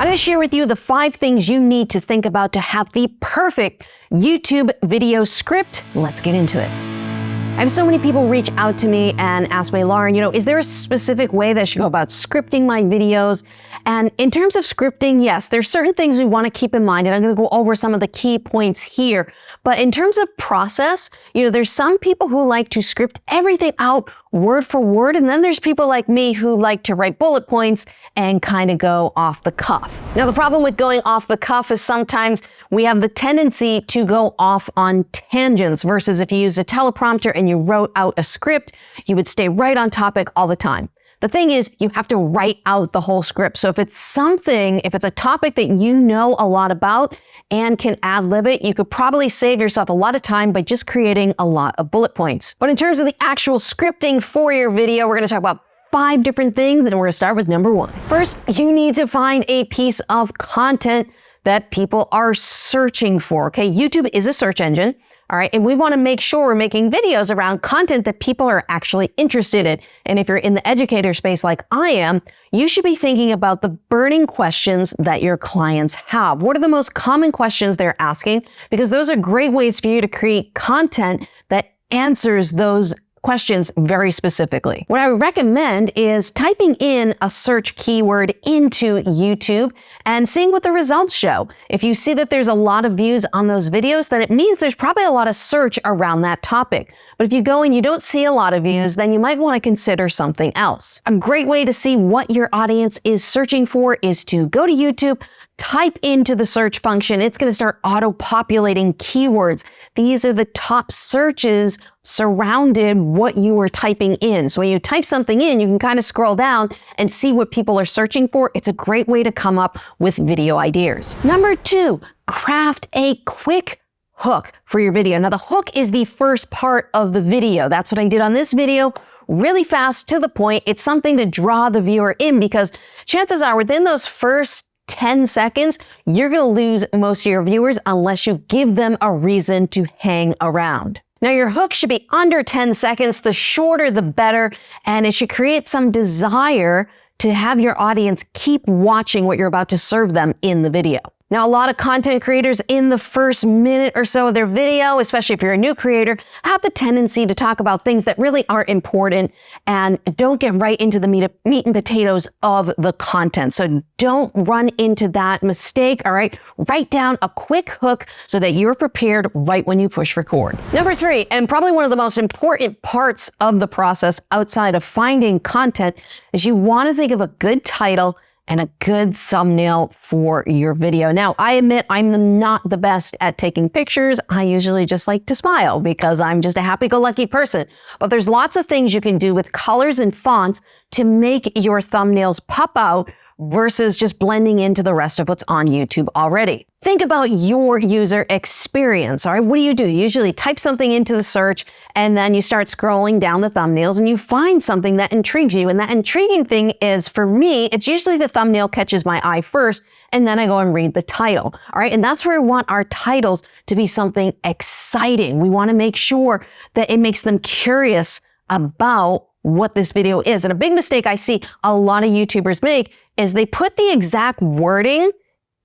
I'm going to share with you the 5 things you need to think about to have the perfect YouTube video script. Let's get into it. I have so many people reach out to me and ask me, Lauren, is there a specific way that I should go about scripting my videos? And in terms of scripting, yes, there's certain things we want to keep in mind, and I'm going to go over some of the key points here. But in terms of process, there's some people who like to script everything out word for word, and then there's people like me who like to write bullet points and kind of go off the cuff. Now, the problem with going off the cuff is sometimes we have the tendency to go off on tangents versus if you use a teleprompter and you wrote out a script, you would stay right on topic all the time. The thing is, you have to write out the whole script. So if it's a topic that you know a lot about and can ad-lib it, you could probably save yourself a lot of time by just creating a lot of bullet points. But in terms of the actual scripting for your video, we're going to talk about 5 different things, and we're going to start with number 1. First, you need to find a piece of content that people are searching for, okay? YouTube is a search engine, all right? And we want to make sure we're making videos around content that people are actually interested in. And if you're in the educator space like I am, you should be thinking about the burning questions that your clients have. What are the most common questions they're asking? Because those are great ways for you to create content that answers those questions very specifically. What I would recommend is typing in a search keyword into YouTube and seeing what the results show. If you see that there's a lot of views on those videos, then it means there's probably a lot of search around that topic. But if you go and you don't see a lot of views, then you might want to consider something else. A great way to see what your audience is searching for is to go to YouTube, type into the search function. It's going to start auto-populating keywords. These are the top searches surrounded what you were typing in. So when you type something in, you can kind of scroll down and see what people are searching for. It's a great way to come up with video ideas. Number 2, craft a quick hook for your video. Now, the hook is the first part of the video. That's what I did on this video. Really fast, to the point. It's something to draw the viewer in, because chances are within those first 10 seconds, you're going to lose most of your viewers unless you give them a reason to hang around. Now, your hook should be under 10 seconds. The shorter, the better. And it should create some desire to have your audience keep watching what you're about to serve them in the video. Now, a lot of content creators in the first minute or so of their video, especially if you're a new creator, have the tendency to talk about things that really aren't important and don't get right into the meat and potatoes of the content. So don't run into that mistake, all right? Write down a quick hook so that you're prepared right when you push record. Number 3, and probably one of the most important parts of the process outside of finding content, is you want to think of a good title and a good thumbnail for your video. Now, I admit I'm not the best at taking pictures. I usually just like to smile because I'm just a happy-go-lucky person. But there's lots of things you can do with colors and fonts to make your thumbnails pop out versus just blending into the rest of what's on YouTube already. Think about your user experience, all right? What do? You usually type something into the search, and then you start scrolling down the thumbnails and you find something that intrigues you. And that intriguing thing is, for me, it's usually the thumbnail catches my eye first, and then I go and read the title, all right? And that's where we want our titles to be something exciting. We want to make sure that it makes them curious about what this video is. And a big mistake I see a lot of YouTubers make is they put the exact wording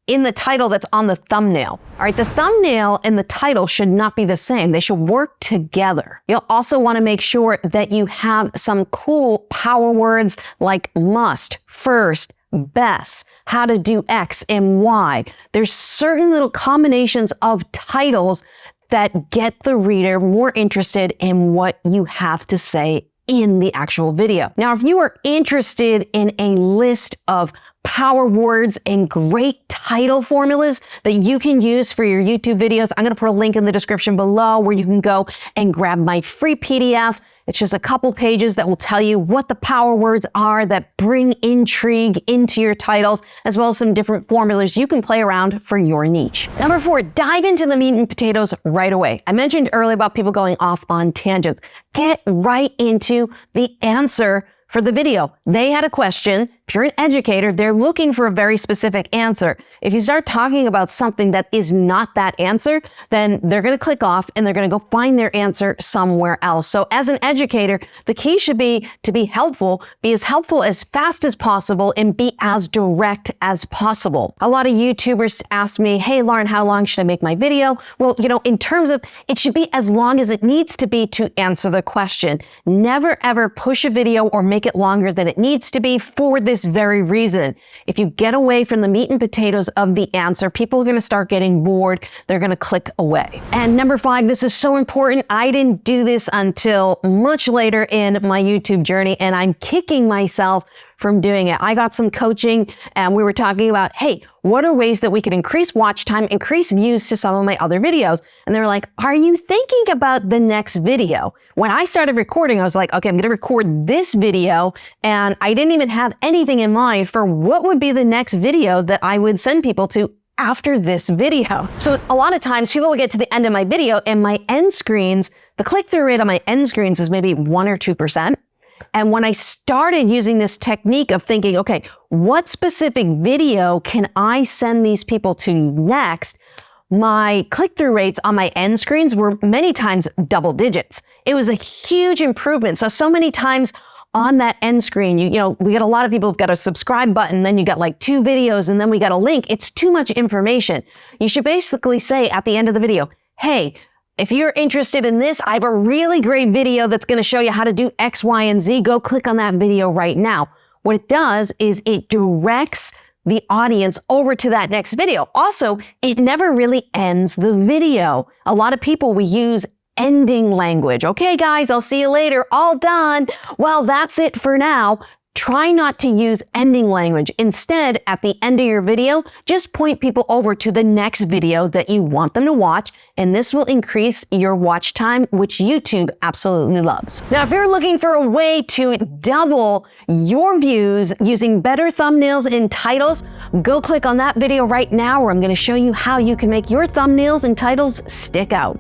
in the title that's on the thumbnail. All right, the thumbnail and the title should not be the same. They should work together. You'll also want to make sure that you have some cool power words like must, first, best, how to do X and Y. There's certain little combinations of titles that get the reader more interested in what you have to say in the actual video. Now, if you are interested in a list of power words and great title formulas that you can use for your YouTube videos, I'm going to put a link in the description below where you can go and grab my free PDF. It's just a couple pages that will tell you what the power words are that bring intrigue into your titles, as well as some different formulas you can play around for your niche. Number 4, dive into the meat and potatoes right away. I mentioned earlier about people going off on tangents. Get right into the answer for the video. They had a question. if you're an educator, they're looking for a very specific answer. If you start talking about something that is not that answer, then they're going to click off and they're going to go find their answer somewhere else. So as an educator, the key should be to be as helpful as fast as possible, and be as direct as possible. A lot of YouTubers ask me, hey, Lauren, how long should I make my video? Well, in terms of, it should be as long as it needs to be to answer the question. Never ever push a video or make it longer than it needs to be for this very reason. If you get away from the meat and potatoes of the answer, people are going to start getting bored. They're going to click away. And number 5, this is so important. I didn't do this until much later in my YouTube journey, and I'm kicking myself from doing it. I got some coaching and we were talking about, hey, what are ways that we can increase watch time, increase views to some of my other videos? And they were like, are you thinking about the next video? When I started recording, I was like, okay, I'm going to record this video. And I didn't even have anything in mind for what would be the next video that I would send people to after this video. So a lot of times people will get to the end of my video and my end screens, the click-through rate on my end screens is maybe 1 or 2%. And when I started using this technique of thinking, okay, what specific video can I send these people to next? My click-through rates on my end screens were many times double digits. It was a huge improvement. So many times on that end screen, we get a lot of people who've got a subscribe button, then you got like 2 videos, and then we got a link. It's too much information. You should basically say at the end of the video, hey, if you're interested in this, I have a really great video that's going to show you how to do X, Y, and Z. Go click on that video right now. What it does is it directs the audience over to that next video. Also, it never really ends the video. A lot of people, we use ending language. Okay, guys, I'll see you later. All done. Well, that's it for now. Try not to use ending language. Instead, at the end of your video, just point people over to the next video that you want them to watch, and this will increase your watch time, which YouTube absolutely loves. Now, if you're looking for a way to double your views using better thumbnails and titles, go click on that video right now where I'm going to show you how you can make your thumbnails and titles stick out.